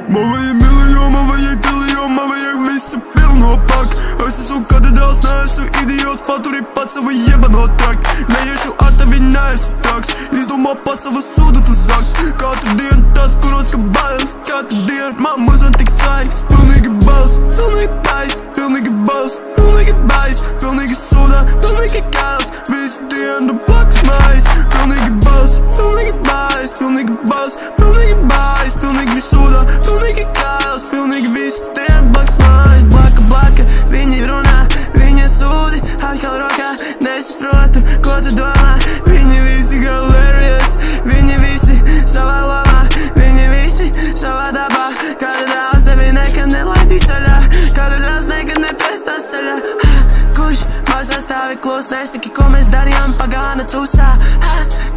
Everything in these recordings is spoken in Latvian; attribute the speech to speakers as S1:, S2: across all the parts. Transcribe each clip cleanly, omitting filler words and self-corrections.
S1: Man vajag miljonu, man vajag triljonu, man vajag visu pilno pak. Es esmu katedrāls, neesmu idiots, paturi pats savu jebano trak. Neiešu ar tevi, neesmu traks, izdomā pats savu sudu tu zaks. Katru dienu tāds kurots, ka bailes, katru dienu man mūzan tik saiks. Pilnīgi bals, pilnīgi bais, pilnīgi bals, pilnīgi bais, pilnīgi sudā, pilnīgi kāls, visu dienu blakus mājas. Pilnīgi bals, pilnīgi bais, pilnīgi bals, pilnīgi bais, pilnīgi sudā, pilnīgi kāls, pilnīgi visu dienu blakus mājas. Blaka, viņi runā, viņa sūdi, atkal rokā, nesaprotu, ko tu domā. Viņi visi hilarious, viņi visi savā lomā, viņi visi savā dabā. Kāda dāvs tevi nekad nelaidīs ceļā, kāda dāvs nekad nepiestās ceļā. Kurš mazā stāvi klūs, nesaki, ko mēs darījām pagāna tusā.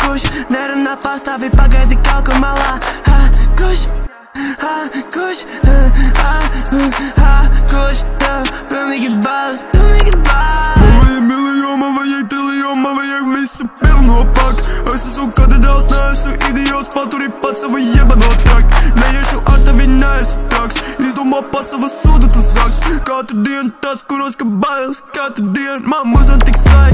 S1: Kurš nerunā pastāvi, pagaidi kaut kur malā. Kurš, kurš, kurš, pilnīgi bals, pilnīgi bals. Man vajag miljonu, man vajag triljonu, man vajag visu pilno pak. Es esmu katedrāls, neesmu idiots, paturi pats savu jebano trak. Neiešu ar tevi, neesmu traks, izdomā pats savu sudu tu zaks. Katru dienu tāds kurots, ka bailes, katru dienu man mūzan tik saiks.